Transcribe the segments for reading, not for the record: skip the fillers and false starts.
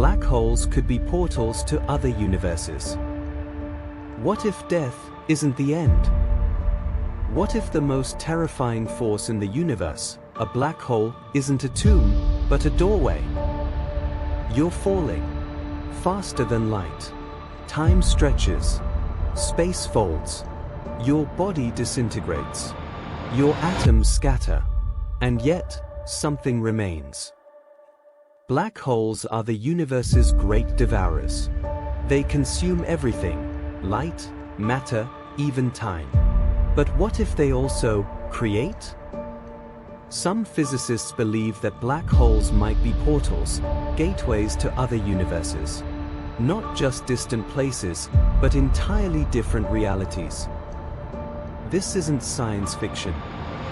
Black holes could be portals to other universes. What if death isn't the end? What if the most terrifying force in the universe, a black hole, isn't a tomb, but a doorway? You're falling. Faster than light. Time stretches. Space folds. Your body disintegrates. Your atoms scatter. And yet, something remains. Black holes are the universe's great devourers. They consume everything: light, matter, even time. But what if they also create? Some physicists believe that black holes might be portals, gateways to other universes. Not just distant places, but entirely different realities. This isn't science fiction.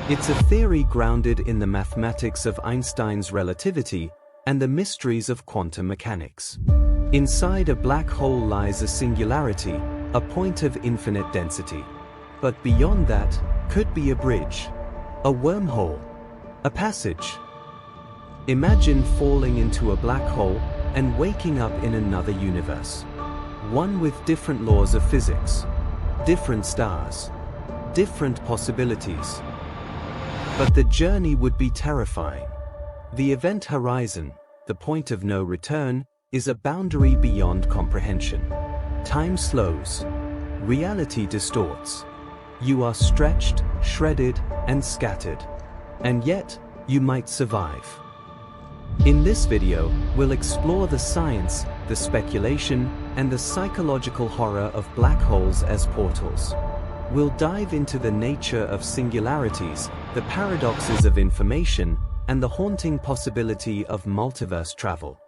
It's a theory grounded in the mathematics of Einstein's relativity and the mysteries of quantum mechanics. Inside a black hole lies a singularity, a point of infinite density. But beyond that, could be a bridge, a wormhole, a passage. Imagine falling into a black hole and waking up in another universe. One with different laws of physics, different stars, different possibilities. But the journey would be terrifying. The event horizon, the point of no return, is a boundary beyond comprehension. Time slows. Reality distorts. You are stretched, shredded, and scattered. And yet, you might survive. In this video, we'll explore the science, the speculation, and the psychological horror of black holes as portals. We'll dive into the nature of singularities, the paradoxes of information, and the haunting possibility of multiverse travel.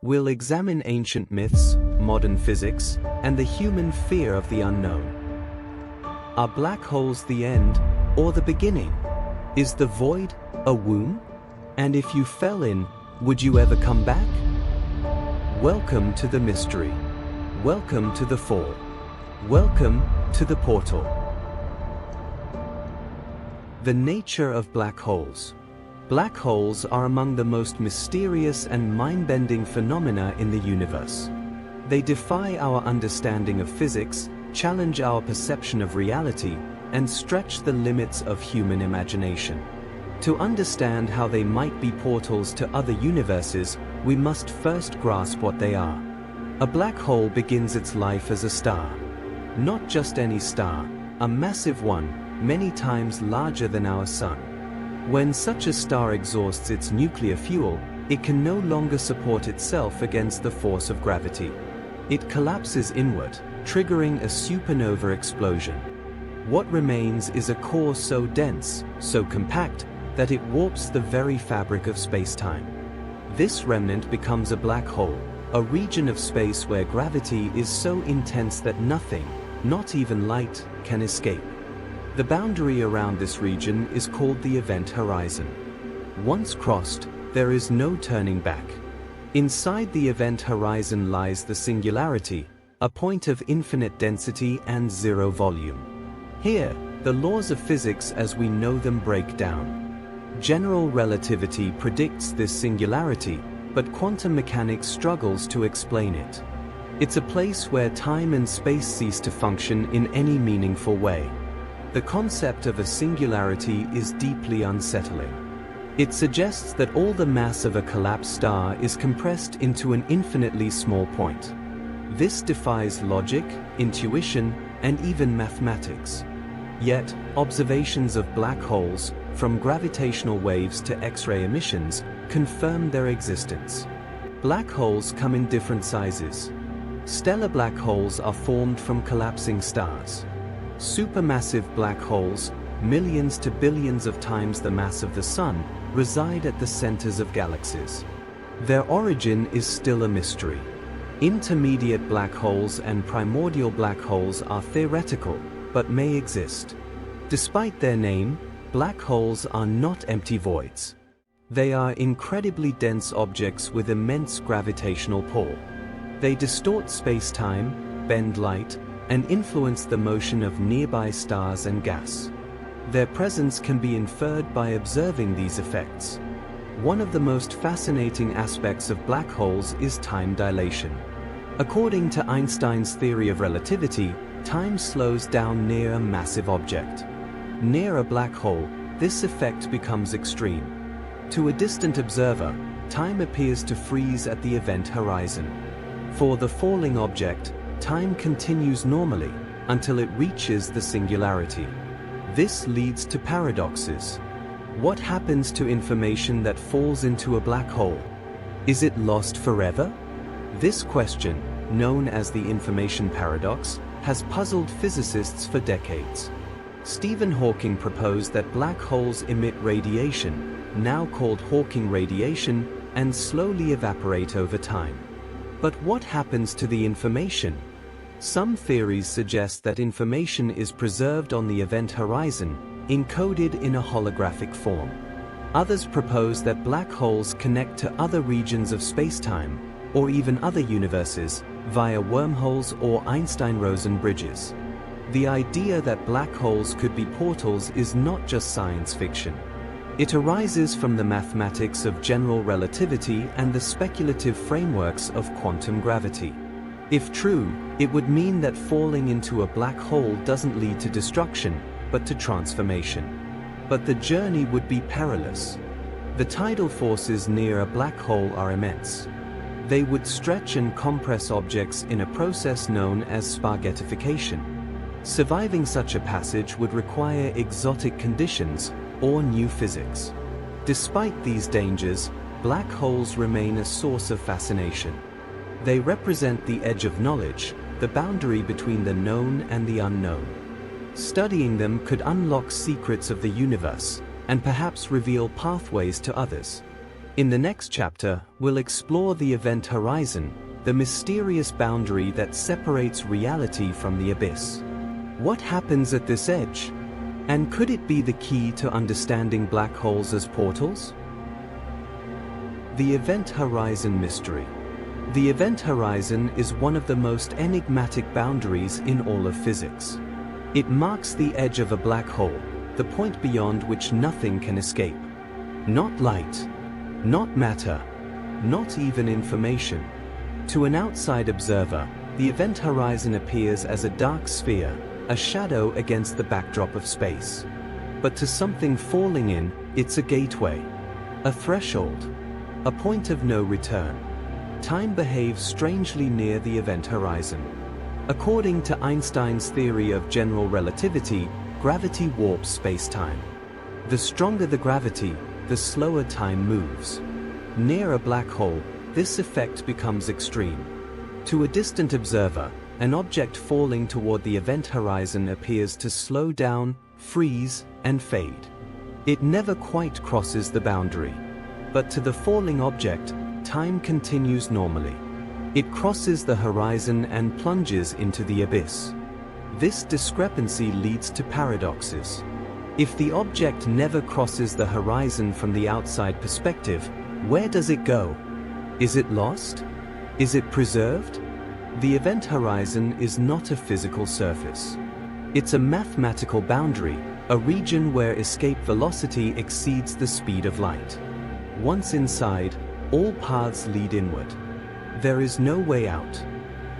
We'll examine ancient myths, modern physics, and the human fear of the unknown. Are black holes the end, or the beginning? Is the void a womb? And if you fell in, would you ever come back? Welcome to the mystery. Welcome to the fall. Welcome to the portal. The nature of black holes. Black holes are among the most mysterious and mind-bending phenomena in the universe. They defy our understanding of physics, challenge our perception of reality, and stretch the limits of human imagination. To understand how they might be portals to other universes, we must first grasp what they are. A black hole begins its life as a star. Not just any star, a massive one, many times larger than our sun. When such a star exhausts its nuclear fuel, it can no longer support itself against the force of gravity. It collapses inward, triggering a supernova explosion. What remains is a core so dense, so compact, that it warps the very fabric of space-time. This remnant becomes a black hole, a region of space where gravity is so intense that nothing, not even light, can escape. The boundary around this region is called the event horizon. Once crossed, there is no turning back. Inside the event horizon lies the singularity, a point of infinite density and zero volume. Here, the laws of physics as we know them break down. General relativity predicts this singularity, but quantum mechanics struggles to explain it. It's a place where time and space cease to function in any meaningful way. The concept of a singularity is deeply unsettling. It suggests that all the mass of a collapsed star is compressed into an infinitely small point. This defies logic, intuition, and even mathematics. Yet, observations of black holes, from gravitational waves to X-ray emissions, confirm their existence. Black holes come in different sizes. Stellar black holes are formed from collapsing stars. Supermassive black holes, millions to billions of times the mass of the Sun, reside at the centers of galaxies. Their origin is still a mystery. Intermediate black holes and primordial black holes are theoretical, but may exist. Despite their name, black holes are not empty voids. They are incredibly dense objects with immense gravitational pull. They distort space-time, bend light, and influence the motion of nearby stars and gas. Their presence can be inferred by observing these effects. One of the most fascinating aspects of black holes is time dilation. According to Einstein's theory of relativity, time slows down near a massive object. Near a black hole, this effect becomes extreme. To a distant observer, time appears to freeze at the event horizon. For the falling object, time continues normally until it reaches the singularity. This leads to paradoxes. What happens to information that falls into a black hole? Is it lost forever? This question, known as the information paradox, has puzzled physicists for decades. Stephen Hawking proposed that black holes emit radiation, now called Hawking radiation, and slowly evaporate over time. But what happens to the information? Some theories suggest that information is preserved on the event horizon, encoded in a holographic form. Others propose that black holes connect to other regions of spacetime, or even other universes, via wormholes or Einstein-Rosen bridges. The idea that black holes could be portals is not just science fiction. It arises from the mathematics of general relativity and the speculative frameworks of quantum gravity. If true, it would mean that falling into a black hole doesn't lead to destruction, but to transformation. But the journey would be perilous. The tidal forces near a black hole are immense. They would stretch and compress objects in a process known as spaghettification. Surviving such a passage would require exotic conditions or new physics. Despite these dangers, black holes remain a source of fascination. They represent the edge of knowledge, the boundary between the known and the unknown. Studying them could unlock secrets of the universe, and perhaps reveal pathways to others. In the next chapter, we'll explore the event horizon, the mysterious boundary that separates reality from the abyss. What happens at this edge? And could it be the key to understanding black holes as portals? The event horizon mystery. The event horizon is one of the most enigmatic boundaries in all of physics. It marks the edge of a black hole, the point beyond which nothing can escape. Not light, not matter, not even information. To an outside observer, the event horizon appears as a dark sphere, a shadow against the backdrop of space. But to something falling in, it's a gateway, a threshold, a point of no return. Time behaves strangely near the event horizon. According to Einstein's theory of general relativity, gravity warps space-time. The stronger the gravity, the slower time moves. Near a black hole, this effect becomes extreme. To a distant observer, an object falling toward the event horizon appears to slow down, freeze, and fade. It never quite crosses the boundary. But to the falling object, time continues normally. It crosses the horizon and plunges into the abyss. This discrepancy leads to paradoxes. If the object never crosses the horizon from the outside perspective, where does it go? Is it lost? Is it preserved? The event horizon is not a physical surface. It's a mathematical boundary, a region where escape velocity exceeds the speed of light. Once inside, all paths lead inward. There is no way out.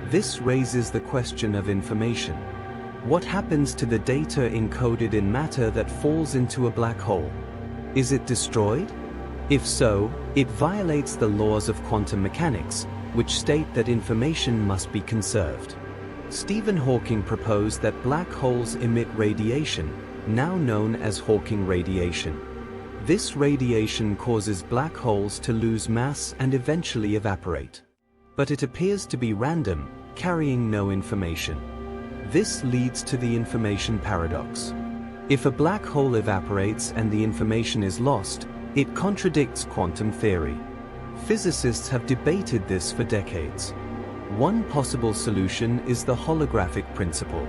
This raises the question of information. What happens to the data encoded in matter that falls into a black hole? Is it destroyed? If so, it violates the laws of quantum mechanics, which state that information must be conserved. Stephen Hawking proposed that black holes emit radiation, now known as Hawking radiation. This radiation causes black holes to lose mass and eventually evaporate. But it appears to be random, carrying no information. This leads to the information paradox. If a black hole evaporates and the information is lost, it contradicts quantum theory. Physicists have debated this for decades. One possible solution is the holographic principle.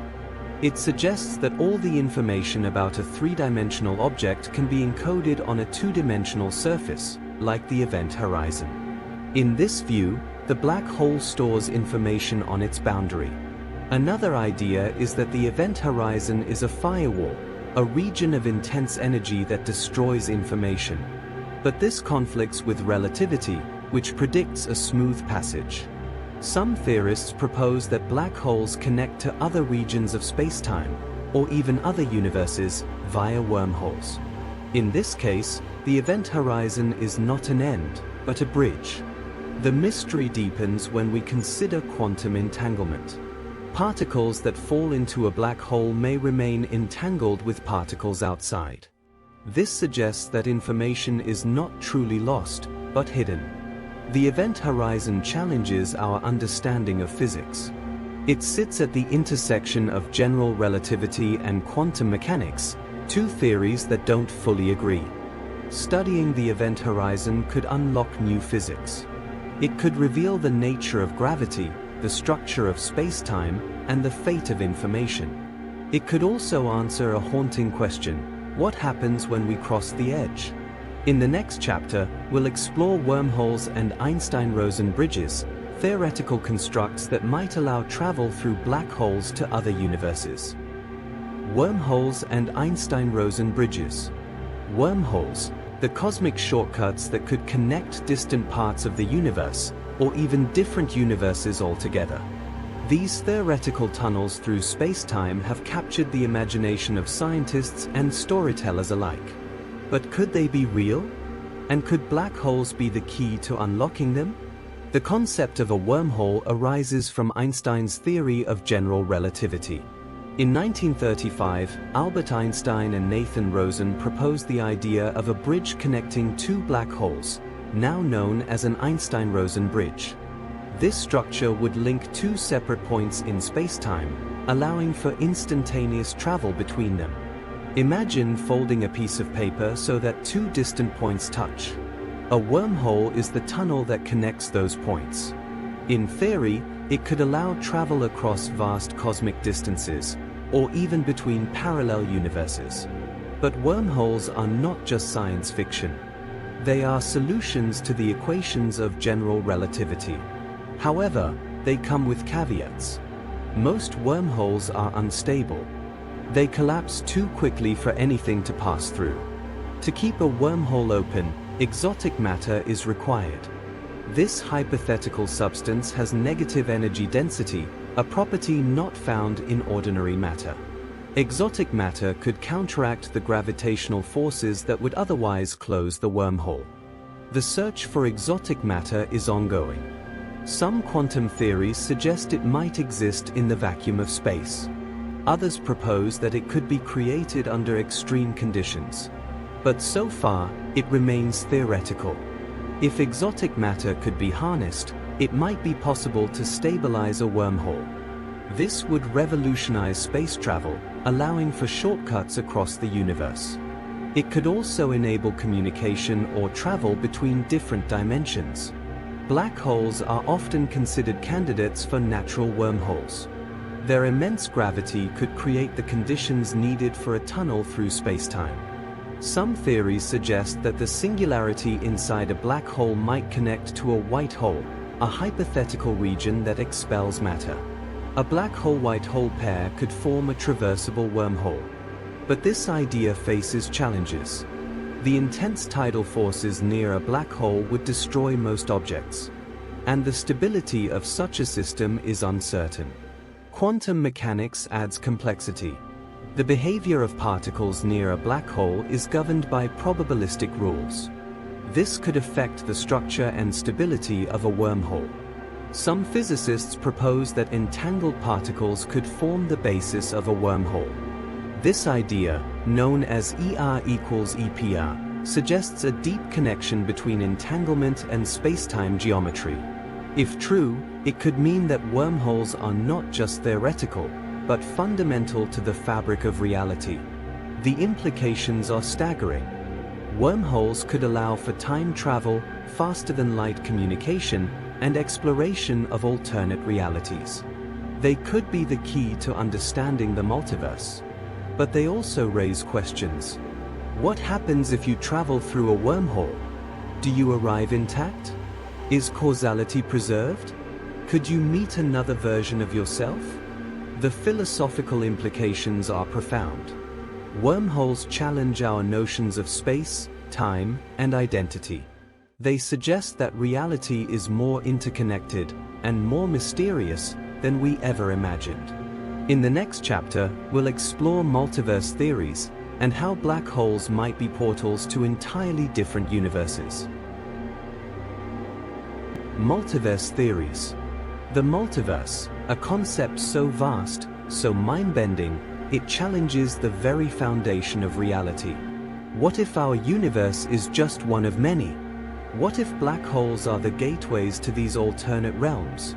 It suggests that all the information about a three-dimensional object can be encoded on a two-dimensional surface, like the event horizon. In this view, the black hole stores information on its boundary. Another idea is that the event horizon is a firewall, a region of intense energy that destroys information. But this conflicts with relativity, which predicts a smooth passage. Some theorists propose that black holes connect to other regions of spacetime, or even other universes, via wormholes. In this case, the event horizon is not an end, but a bridge. The mystery deepens when we consider quantum entanglement. Particles that fall into a black hole may remain entangled with particles outside. This suggests that information is not truly lost, but hidden. The event horizon challenges our understanding of physics. It sits at the intersection of general relativity and quantum mechanics, two theories that don't fully agree. Studying the event horizon could unlock new physics. It could reveal the nature of gravity, the structure of space-time, and the fate of information. It could also answer a haunting question: what happens when we cross the edge? In the next chapter, we'll explore wormholes and Einstein-Rosen bridges, theoretical constructs that might allow travel through black holes to other universes. Wormholes and Einstein-Rosen bridges. Wormholes, the cosmic shortcuts that could connect distant parts of the universe, or even different universes altogether. These theoretical tunnels through space-time have captured the imagination of scientists and storytellers alike. But could they be real? And could black holes be the key to unlocking them? The concept of a wormhole arises from Einstein's theory of general relativity. In 1935, Albert Einstein and Nathan Rosen proposed the idea of a bridge connecting two black holes, now known as an Einstein-Rosen bridge. This structure would link two separate points in spacetime, allowing for instantaneous travel between them. Imagine folding a piece of paper so that two distant points touch. A wormhole is the tunnel that connects those points. In theory, it could allow travel across vast cosmic distances, or even between parallel universes. But wormholes are not just science fiction. They are solutions to the equations of general relativity. However, they come with caveats. Most wormholes are unstable. They collapse too quickly for anything to pass through. To keep a wormhole open, exotic matter is required. This hypothetical substance has negative energy density, a property not found in ordinary matter. Exotic matter could counteract the gravitational forces that would otherwise close the wormhole. The search for exotic matter is ongoing. Some quantum theories suggest it might exist in the vacuum of space. Others propose that it could be created under extreme conditions. But so far, it remains theoretical. If exotic matter could be harnessed, it might be possible to stabilize a wormhole. This would revolutionize space travel, allowing for shortcuts across the universe. It could also enable communication or travel between different dimensions. Black holes are often considered candidates for natural wormholes. Their immense gravity could create the conditions needed for a tunnel through spacetime. Some theories suggest that the singularity inside a black hole might connect to a white hole, a hypothetical region that expels matter. A black hole-white hole pair could form a traversable wormhole. But this idea faces challenges. The intense tidal forces near a black hole would destroy most objects. And the stability of such a system is uncertain. Quantum mechanics adds complexity. The behavior of particles near a black hole is governed by probabilistic rules. This could affect the structure and stability of a wormhole. Some physicists propose that entangled particles could form the basis of a wormhole. This idea, known as ER equals EPR, suggests a deep connection between entanglement and spacetime geometry. If true, it could mean that wormholes are not just theoretical, but fundamental to the fabric of reality. The implications are staggering. Wormholes could allow for time travel, faster-than-light communication, and exploration of alternate realities. They could be the key to understanding the multiverse. But they also raise questions. What happens if you travel through a wormhole? Do you arrive intact? Is causality preserved? Could you meet another version of yourself? The philosophical implications are profound. Wormholes challenge our notions of space, time, and identity. They suggest that reality is more interconnected and more mysterious than we ever imagined. In the next chapter, we'll explore multiverse theories and how black holes might be portals to entirely different universes. Multiverse theories. The multiverse, a concept so vast, so mind-bending, it challenges the very foundation of reality. What if our universe is just one of many? What if black holes are the gateways to these alternate realms?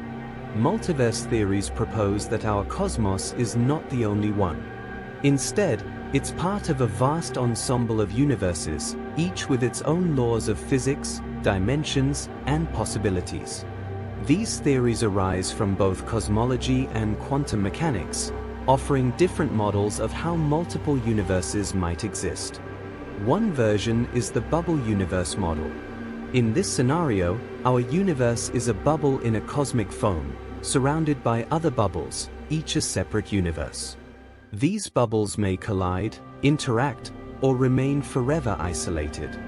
Multiverse theories propose that our cosmos is not the only one. Instead, it's part of a vast ensemble of universes, each with its own laws of physics, dimensions, and possibilities. These theories arise from both cosmology and quantum mechanics, offering different models of how multiple universes might exist. One version is the bubble universe model. In this scenario, our universe is a bubble in a cosmic foam, surrounded by other bubbles, each a separate universe. These bubbles may collide, interact, or remain forever isolated.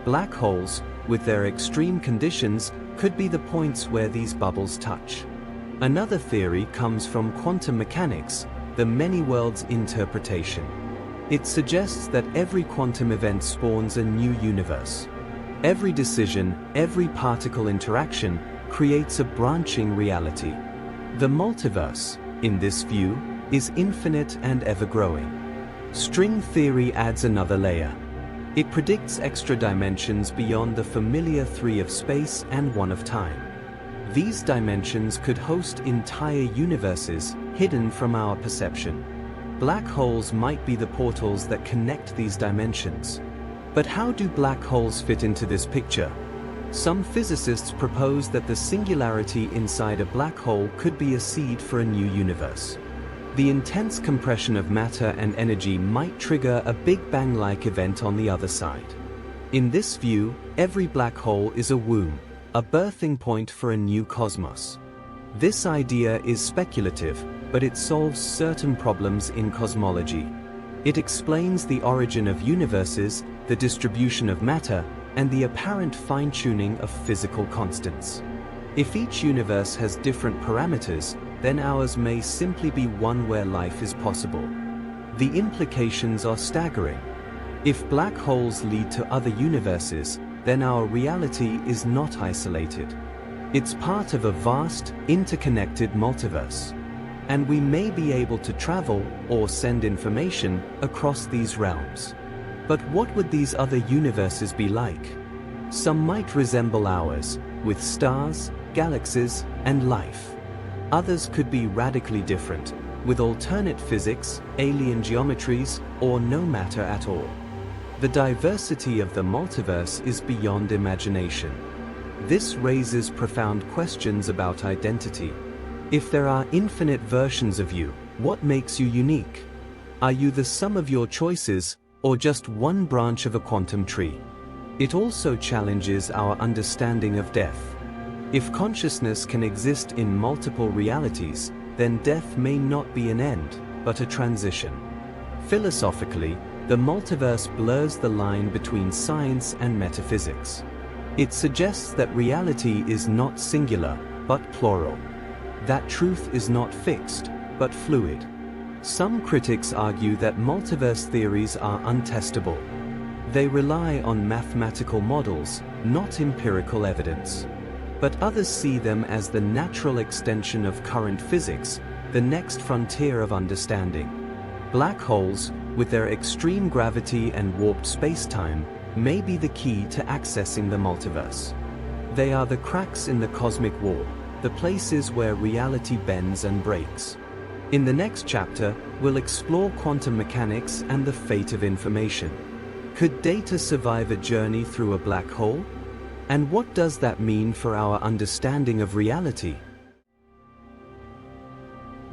Black holes, with their extreme conditions, could be the points where these bubbles touch. Another theory comes from quantum mechanics, the many worlds interpretation. It suggests that every quantum event spawns a new universe. Every decision, every particle interaction, creates a branching reality. The multiverse, in this view, is infinite and ever-growing. String theory adds another layer. It predicts extra dimensions beyond the familiar three of space and one of time. These dimensions could host entire universes hidden from our perception. Black holes might be the portals that connect these dimensions. But how do black holes fit into this picture? Some physicists propose that the singularity inside a black hole could be a seed for a new universe. The intense compression of matter and energy might trigger a Big Bang-like event on the other side. In this view, every black hole is a womb, a birthing point for a new cosmos. This idea is speculative, but it solves certain problems in cosmology. It explains the origin of universes, the distribution of matter, and the apparent fine-tuning of physical constants. If each universe has different parameters, then ours may simply be one where life is possible. The implications are staggering. If black holes lead to other universes, then our reality is not isolated. It's part of a vast, interconnected multiverse. And we may be able to travel or send information across these realms. But what would these other universes be like? Some might resemble ours, with stars, galaxies, and life. Others could be radically different, with alternate physics, alien geometries, or no matter at all. The diversity of the multiverse is beyond imagination. This raises profound questions about identity. If there are infinite versions of you, what makes you unique? Are you the sum of your choices, or just one branch of a quantum tree? It also challenges our understanding of death. If consciousness can exist in multiple realities, then death may not be an end, but a transition. Philosophically, the multiverse blurs the line between science and metaphysics. It suggests that reality is not singular, but plural. That truth is not fixed, but fluid. Some critics argue that multiverse theories are untestable. They rely on mathematical models, not empirical evidence. But others see them as the natural extension of current physics, the next frontier of understanding. Black holes, with their extreme gravity and warped space-time, may be the key to accessing the multiverse. They are the cracks in the cosmic wall, the places where reality bends and breaks. In the next chapter, we'll explore quantum mechanics and the fate of information. Could data survive a journey through a black hole? And what does that mean for our understanding of reality?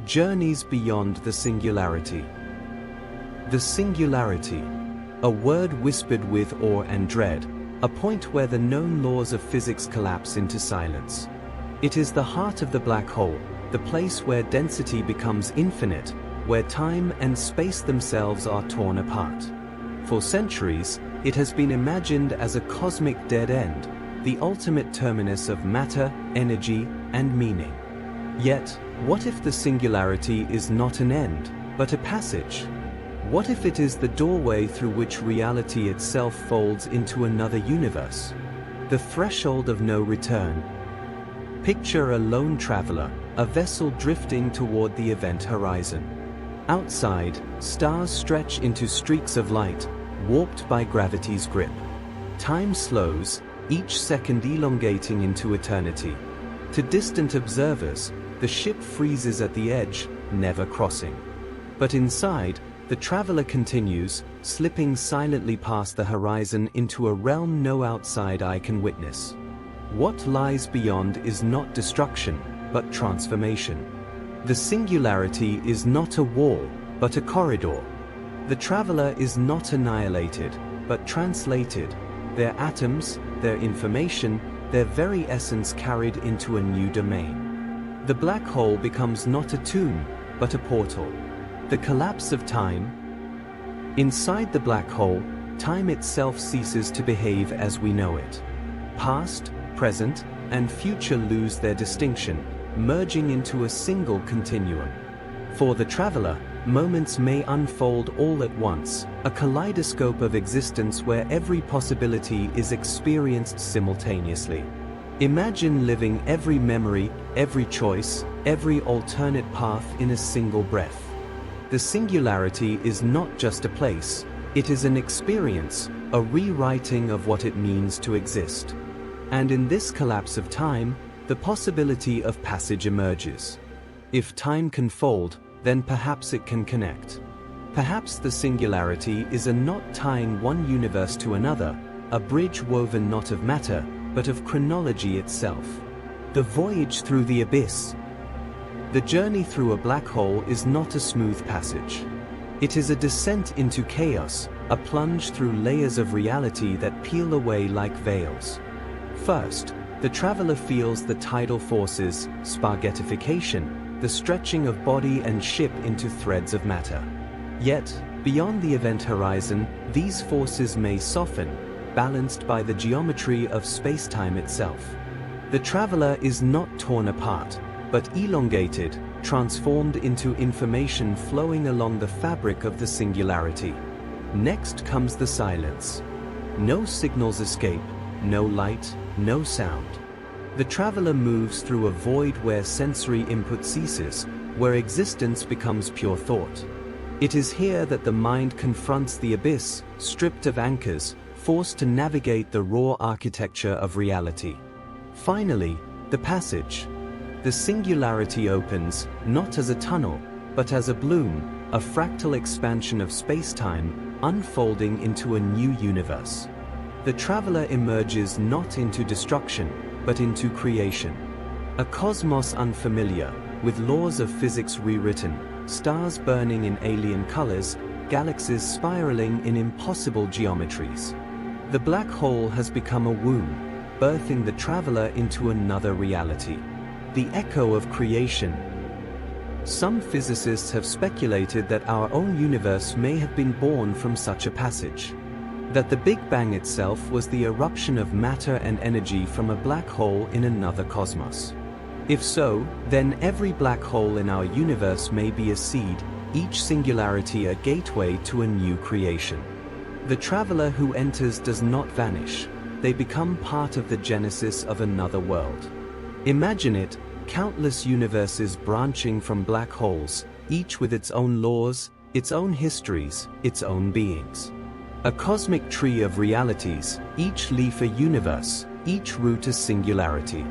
Journeys beyond the singularity. The singularity, a word whispered with awe and dread, a point where the known laws of physics collapse into silence. It is the heart of the black hole, the place where density becomes infinite, where time and space themselves are torn apart. For centuries, it has been imagined as a cosmic dead end, the ultimate terminus of matter, energy, and meaning. Yet, what if the singularity is not an end, but a passage? What if it is the doorway through which reality itself folds into another universe? The threshold of no return. Picture a lone traveler, a vessel drifting toward the event horizon. Outside, stars stretch into streaks of light, warped by gravity's grip. Time slows, each second elongating into eternity. To distant observers, the ship freezes at the edge, never crossing. But inside, the traveler continues, slipping silently past the horizon into a realm no outside eye can witness. What lies beyond is not destruction, but transformation. The singularity is not a wall, but a corridor. The traveler is not annihilated, but translated, their atoms, their information, their very essence carried into a new domain. The black hole becomes not a tomb, but a portal. The collapse of time. Inside the black hole, time itself ceases to behave as we know it. Past, present, and future lose their distinction, merging into a single continuum. For the traveler, moments may unfold all at once, a kaleidoscope of existence where every possibility is experienced simultaneously. Imagine living every memory, every choice, every alternate path in a single breath. The singularity is not just a place, it is an experience, a rewriting of what it means to exist. And in this collapse of time, the possibility of passage emerges. If time can fold, then perhaps it can connect. Perhaps the singularity is a knot tying one universe to another, a bridge woven not of matter, but of chronology itself. The voyage through the abyss. The journey through a black hole is not a smooth passage. It is a descent into chaos, a plunge through layers of reality that peel away like veils. First, the traveler feels the tidal forces, spaghettification, the stretching of body and ship into threads of matter. Yet, beyond the event horizon, these forces may soften, balanced by the geometry of space-time itself. The traveler is not torn apart, but elongated, transformed into information flowing along the fabric of the singularity. Next comes the silence. No signals escape, no light, no sound. The traveler moves through a void where sensory input ceases, where existence becomes pure thought. It is here that the mind confronts the abyss, stripped of anchors, forced to navigate the raw architecture of reality. Finally, the passage. The singularity opens, not as a tunnel, but as a bloom, a fractal expansion of space-time, unfolding into a new universe. The traveler emerges not into destruction, but into creation. A cosmos unfamiliar, with laws of physics rewritten, stars burning in alien colors, galaxies spiraling in impossible geometries. The black hole has become a womb, birthing the traveler into another reality. The echo of creation. Some physicists have speculated that our own universe may have been born from such a passage. That the Big Bang itself was the eruption of matter and energy from a black hole in another cosmos. If so, then every black hole in our universe may be a seed, each singularity a gateway to a new creation. The traveler who enters does not vanish, they become part of the genesis of another world. Imagine it, countless universes branching from black holes, each with its own laws, its own histories, its own beings. A cosmic tree of realities, each leaf a universe, each root a singularity.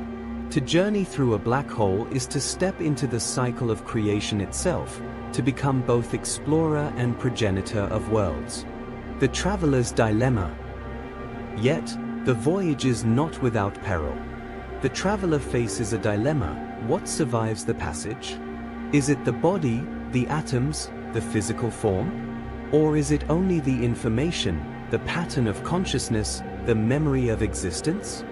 To journey through a black hole is to step into the cycle of creation itself, to become both explorer and progenitor of worlds. The traveler's dilemma. Yet, the voyage is not without peril. The traveler faces a dilemma. What survives the passage? Is it the body, the atoms, the physical form? Or is it only the information, the pattern of consciousness, the memory of existence?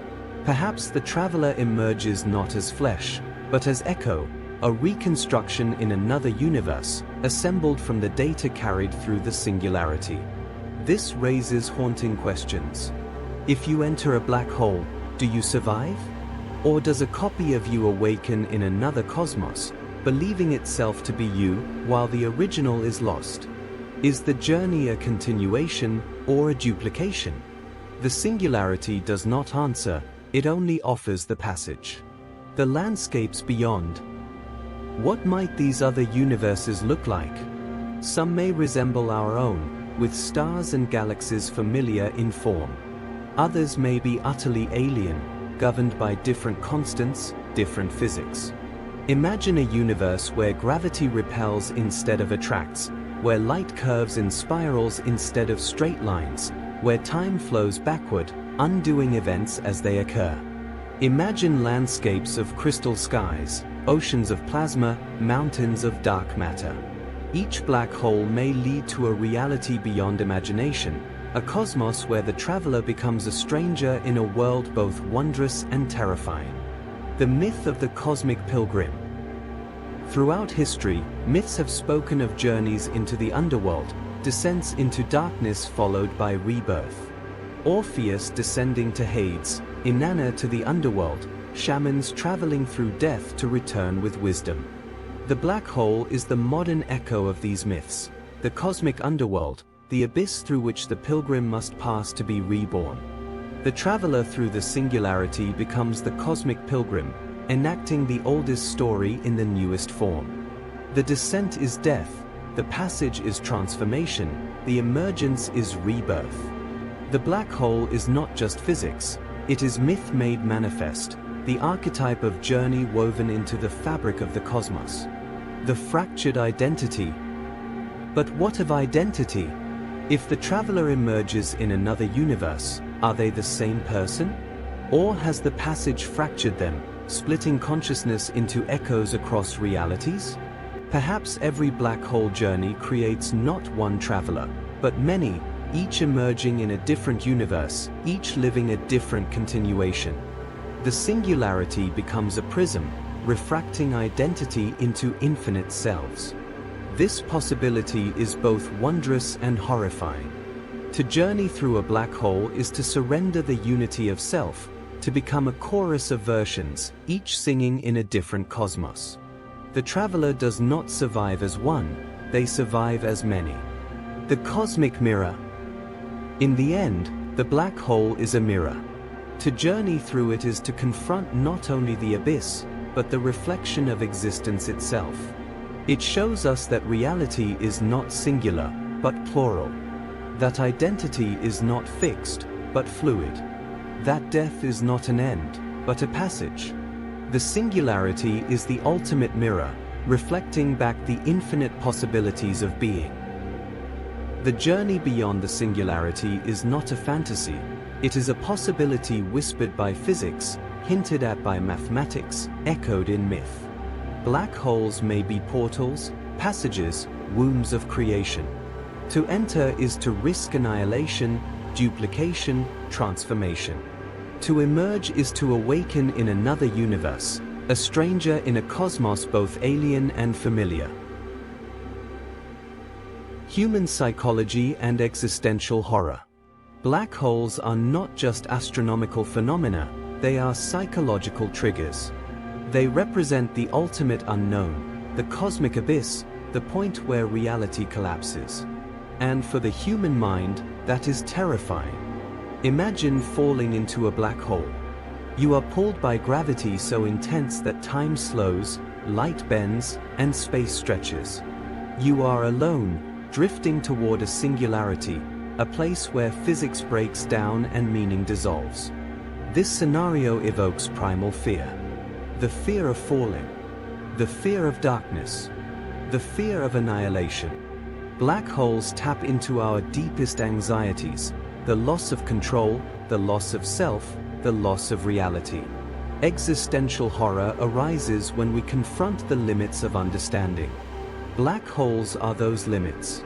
Perhaps the traveler emerges not as flesh, but as echo, a reconstruction in another universe, assembled from the data carried through the singularity. This raises haunting questions. If you enter a black hole, do you survive? Or does a copy of you awaken in another cosmos, believing itself to be you, while the original is lost? Is the journey a continuation, or a duplication? The singularity does not answer, it only offers the passage. The landscapes beyond. What might these other universes look like? Some may resemble our own, with stars and galaxies familiar in form. Others may be utterly alien, governed by different constants, different physics. Imagine a universe where gravity repels instead of attracts, where light curves in spirals instead of straight lines, where time flows backward, undoing events as they occur. Imagine landscapes of crystal skies, oceans of plasma, mountains of dark matter. Each black hole may lead to a reality beyond imagination, a cosmos where the traveler becomes a stranger in a world both wondrous and terrifying. The myth of the cosmic pilgrim. Throughout history, myths have spoken of journeys into the underworld, descents into darkness followed by rebirth. Orpheus descending to Hades, Inanna to the underworld, shamans traveling through death to return with wisdom. The black hole is the modern echo of these myths, the cosmic underworld, the abyss through which the pilgrim must pass to be reborn. The traveler through the singularity becomes the cosmic pilgrim, enacting the oldest story in the newest form. The descent is death, the passage is transformation, the emergence is rebirth. The black hole is not just physics, it is myth made manifest, the archetype of journey woven into the fabric of the cosmos. The fractured identity. But what of identity? If the traveler emerges in another universe, are they the same person? Or has the passage fractured them, splitting consciousness into echoes across realities? Perhaps every black hole journey creates not one traveler, but many, each emerging in a different universe, each living a different continuation. The singularity becomes a prism, refracting identity into infinite selves. This possibility is both wondrous and horrifying. To journey through a black hole is to surrender the unity of self, to become a chorus of versions, each singing in a different cosmos. The traveler does not survive as one, they survive as many. The cosmic mirror. In the end, the black hole is a mirror. To journey through it is to confront not only the abyss, but the reflection of existence itself. It shows us that reality is not singular, but plural. That identity is not fixed, but fluid. That death is not an end, but a passage. The singularity is the ultimate mirror, reflecting back the infinite possibilities of being. The journey beyond the singularity is not a fantasy, it is a possibility whispered by physics, hinted at by mathematics, echoed in myth. Black holes may be portals, passages, wombs of creation. To enter is to risk annihilation, duplication, transformation. To emerge is to awaken in another universe, a stranger in a cosmos both alien and familiar. Human psychology and existential horror. Black holes are not just astronomical phenomena, they are psychological triggers. They represent the ultimate unknown, the cosmic abyss, the point where reality collapses. And for the human mind, that is terrifying. Imagine falling into a black hole. You are pulled by gravity so intense that time slows, light bends, and space stretches. You are alone, drifting toward a singularity, a place where physics breaks down and meaning dissolves. This scenario evokes primal fear. The fear of falling. The fear of darkness. The fear of annihilation. Black holes tap into our deepest anxieties, the loss of control, the loss of self, the loss of reality. Existential horror arises when we confront the limits of understanding. Black holes are those limits.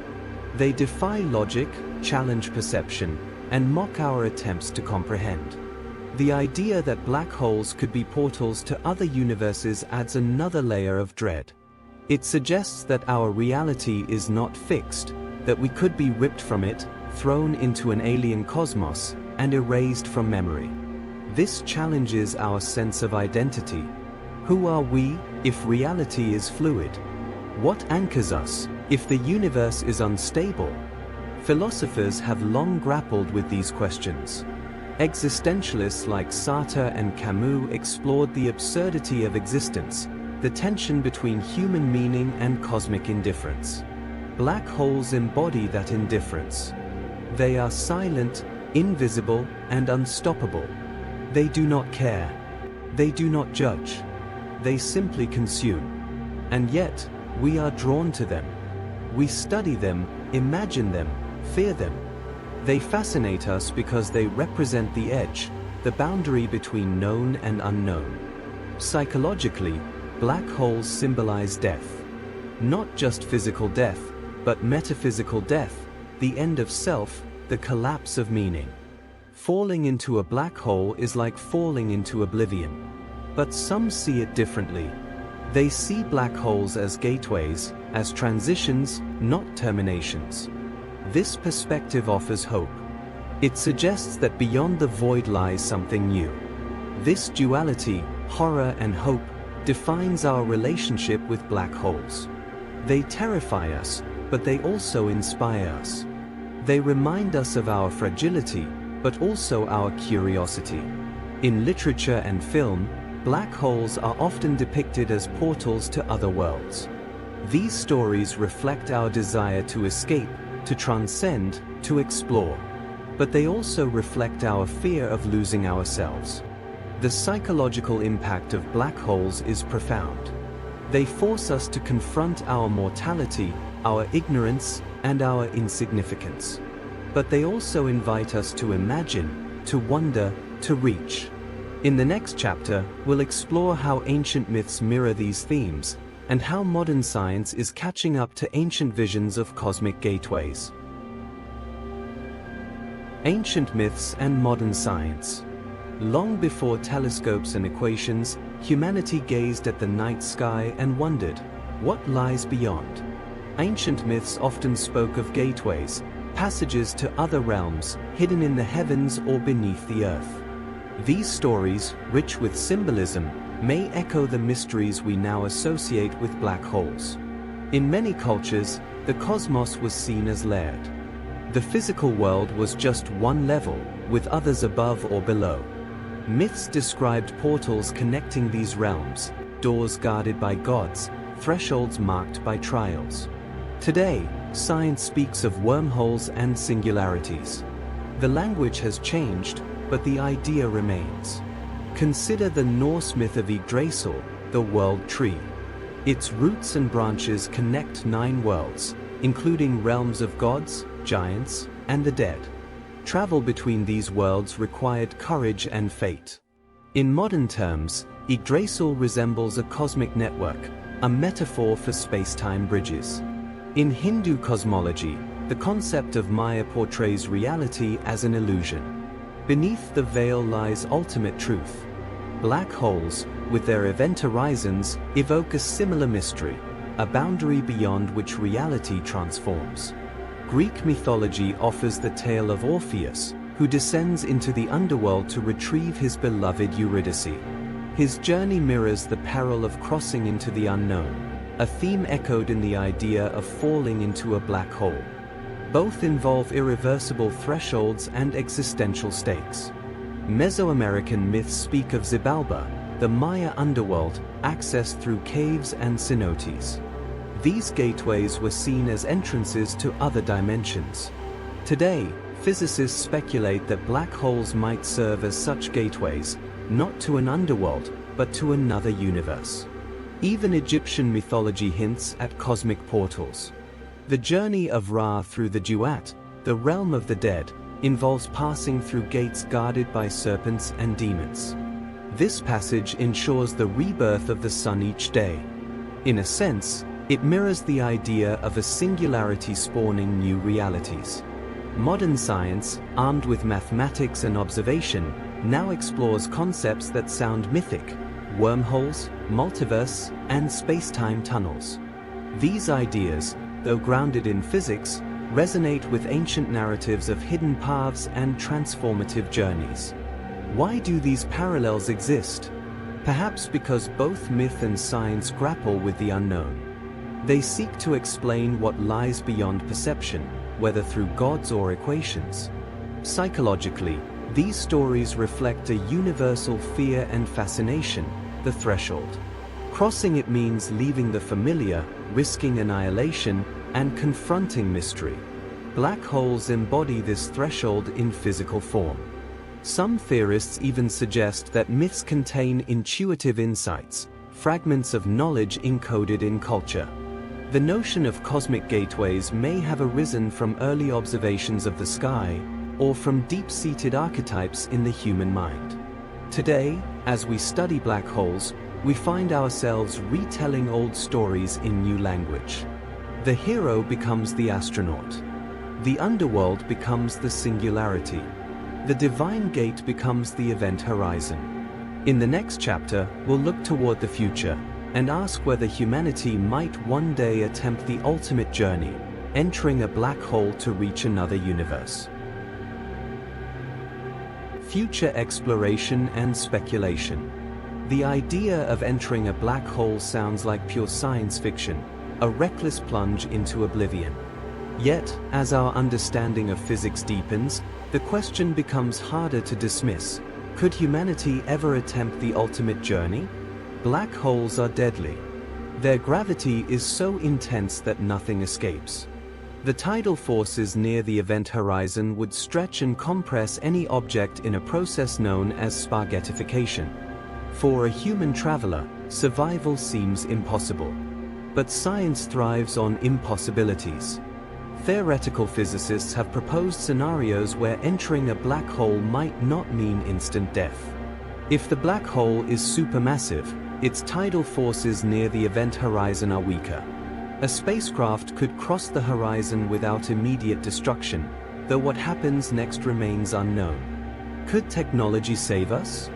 They defy logic, challenge perception, and mock our attempts to comprehend. The idea that black holes could be portals to other universes adds another layer of dread. It suggests that our reality is not fixed, that we could be ripped from it, thrown into an alien cosmos, and erased from memory. This challenges our sense of identity. Who are we, if reality is fluid? What anchors us, if the universe is unstable? Philosophers have long grappled with these questions. Existentialists like Sartre and Camus explored the absurdity of existence, the tension between human meaning and cosmic indifference. Black holes embody that indifference. They are silent, invisible, and unstoppable. They do not care. They do not judge. They simply consume. And yet, we are drawn to them. We study them, imagine them, fear them. They fascinate us because they represent the edge, the boundary between known and unknown. Psychologically, black holes symbolize death. Not just physical death, but metaphysical death, the end of self, the collapse of meaning. Falling into a black hole is like falling into oblivion. But some see it differently. They see black holes as gateways, as transitions, not terminations. This perspective offers hope. It suggests that beyond the void lies something new. This duality, horror and hope, defines our relationship with black holes. They terrify us, but they also inspire us. They remind us of our fragility, but also our curiosity. In literature and film, black holes are often depicted as portals to other worlds. These stories reflect our desire to escape, to transcend, to explore. But they also reflect our fear of losing ourselves. The psychological impact of black holes is profound. They force us to confront our mortality, our ignorance, and our insignificance. But they also invite us to imagine, to wonder, to reach. In the next chapter, we'll explore how ancient myths mirror these themes, and how modern science is catching up to ancient visions of cosmic gateways. Ancient myths and modern science. Long before telescopes and equations, humanity gazed at the night sky and wondered, what lies beyond? Ancient myths often spoke of gateways, passages to other realms, hidden in the heavens or beneath the earth. These stories, rich with symbolism, may echo the mysteries we now associate with black holes. In many cultures, the cosmos was seen as layered. The physical world was just one level, with others above or below. Myths described portals connecting these realms, doors guarded by gods, thresholds marked by trials. Today, science speaks of wormholes and singularities. The language has changed, but the idea remains. Consider the Norse myth of Yggdrasil, the world tree. Its roots and branches connect 9 worlds, including realms of gods, giants, and the dead. Travel between these worlds required courage and fate. In modern terms, Yggdrasil resembles a cosmic network, a metaphor for space-time bridges. In Hindu cosmology, the concept of Maya portrays reality as an illusion. Beneath the veil lies ultimate truth. Black holes, with their event horizons, evoke a similar mystery, a boundary beyond which reality transforms. Greek mythology offers the tale of Orpheus, who descends into the underworld to retrieve his beloved Eurydice. His journey mirrors the peril of crossing into the unknown, a theme echoed in the idea of falling into a black hole. Both involve irreversible thresholds and existential stakes. Mesoamerican myths speak of Xibalba, the Maya underworld, accessed through caves and cenotes. These gateways were seen as entrances to other dimensions. Today, physicists speculate that black holes might serve as such gateways, not to an underworld, but to another universe. Even Egyptian mythology hints at cosmic portals. The journey of Ra through the Duat, the realm of the dead, involves passing through gates guarded by serpents and demons. This passage ensures the rebirth of the sun each day. In a sense, it mirrors the idea of a singularity spawning new realities. Modern science, armed with mathematics and observation, now explores concepts that sound mythic: wormholes, multiverse, and space-time tunnels. These ideas, though grounded in physics, resonate with ancient narratives of hidden paths and transformative journeys. Why do these parallels exist? Perhaps because both myth and science grapple with the unknown. They seek to explain what lies beyond perception, whether through gods or equations. Psychologically, these stories reflect a universal fear and fascination, the threshold. Crossing it means leaving the familiar, risking annihilation, and confronting mystery. Black holes embody this threshold in physical form. Some theorists even suggest that myths contain intuitive insights, fragments of knowledge encoded in culture. The notion of cosmic gateways may have arisen from early observations of the sky, or from deep-seated archetypes in the human mind. Today, as we study black holes, we find ourselves retelling old stories in new language. The hero becomes the astronaut. The underworld becomes the singularity. The divine gate becomes the event horizon. In the next chapter, we'll look toward the future and ask whether humanity might one day attempt the ultimate journey, entering a black hole to reach another universe. Future exploration and speculation. The idea of entering a black hole sounds like pure science fiction, a reckless plunge into oblivion. Yet, as our understanding of physics deepens, the question becomes harder to dismiss. Could humanity ever attempt the ultimate journey? Black holes are deadly. Their gravity is so intense that nothing escapes. The tidal forces near the event horizon would stretch and compress any object in a process known as spaghettification. For a human traveler, survival seems impossible. But science thrives on impossibilities. Theoretical physicists have proposed scenarios where entering a black hole might not mean instant death. If the black hole is supermassive, its tidal forces near the event horizon are weaker. A spacecraft could cross the horizon without immediate destruction, though what happens next remains unknown. Could technology save us?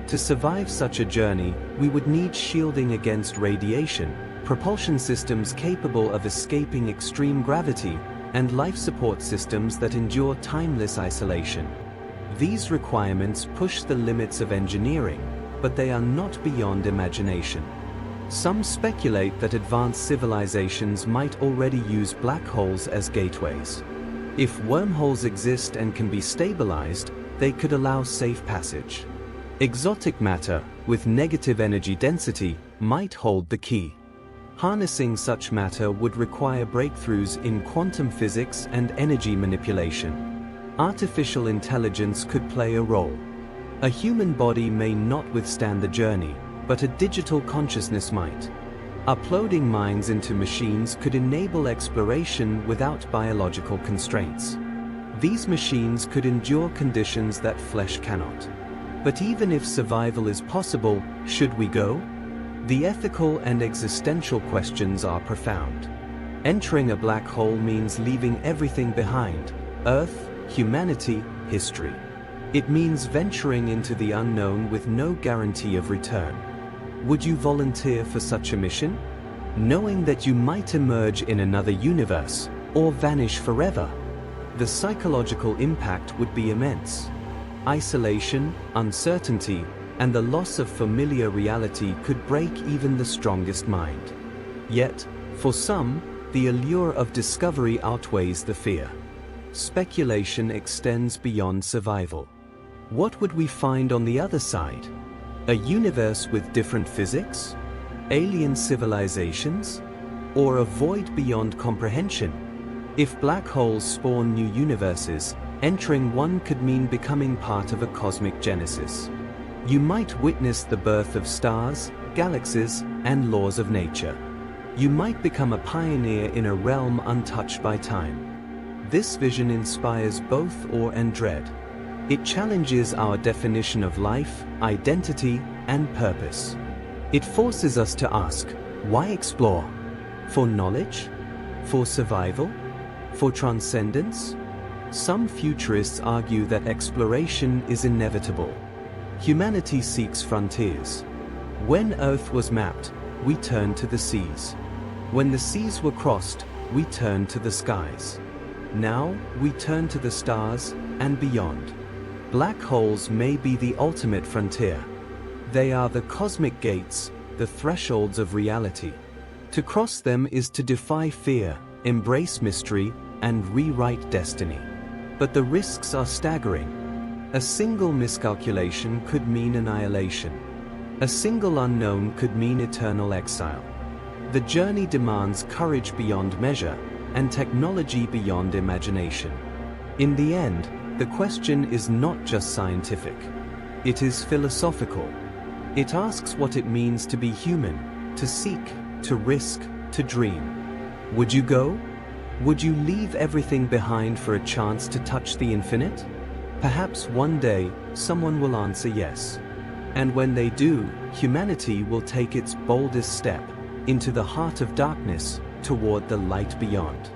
To survive such a journey, we would need shielding against radiation, propulsion systems capable of escaping extreme gravity, and life support systems that endure timeless isolation. These requirements push the limits of engineering, but they are not beyond imagination. Some speculate that advanced civilizations might already use black holes as gateways. If wormholes exist and can be stabilized, they could allow safe passage. Exotic matter, with negative energy density, might hold the key. Harnessing such matter would require breakthroughs in quantum physics and energy manipulation. Artificial intelligence could play a role. A human body may not withstand the journey, but a digital consciousness might. Uploading minds into machines could enable exploration without biological constraints. These machines could endure conditions that flesh cannot. But even if survival is possible, should we go? The ethical and existential questions are profound. Entering a black hole means leaving everything behind: Earth, humanity, history. It means venturing into the unknown with no guarantee of return. Would you volunteer for such a mission? Knowing that you might emerge in another universe, or vanish forever? The psychological impact would be immense. Isolation, uncertainty, and the loss of familiar reality could break even the strongest mind. Yet, for some, the allure of discovery outweighs the fear. Speculation extends beyond survival. What would we find on the other side? A universe with different physics? Alien civilizations? Or a void beyond comprehension? If black holes spawn new universes, entering one could mean becoming part of a cosmic genesis. You might witness the birth of stars, galaxies, and laws of nature. You might become a pioneer in a realm untouched by time. This vision inspires both awe and dread. It challenges our definition of life, identity, and purpose. It forces us to ask, why explore? For knowledge? For survival? For transcendence? Some futurists argue that exploration is inevitable. Humanity seeks frontiers. When Earth was mapped, we turned to the seas. When the seas were crossed, we turned to the skies. Now, we turn to the stars and beyond. Black holes may be the ultimate frontier. They are the cosmic gates, the thresholds of reality. To cross them is to defy fear, embrace mystery, and rewrite destiny. But the risks are staggering. A single miscalculation could mean annihilation. A single unknown could mean eternal exile. The journey demands courage beyond measure, and technology beyond imagination. In the end, the question is not just scientific. It is philosophical. It asks what it means to be human, to seek, to risk, to dream. Would you go? Would you leave everything behind for a chance to touch the infinite? Perhaps one day, someone will answer yes. And when they do, humanity will take its boldest step into the heart of darkness, toward the light beyond.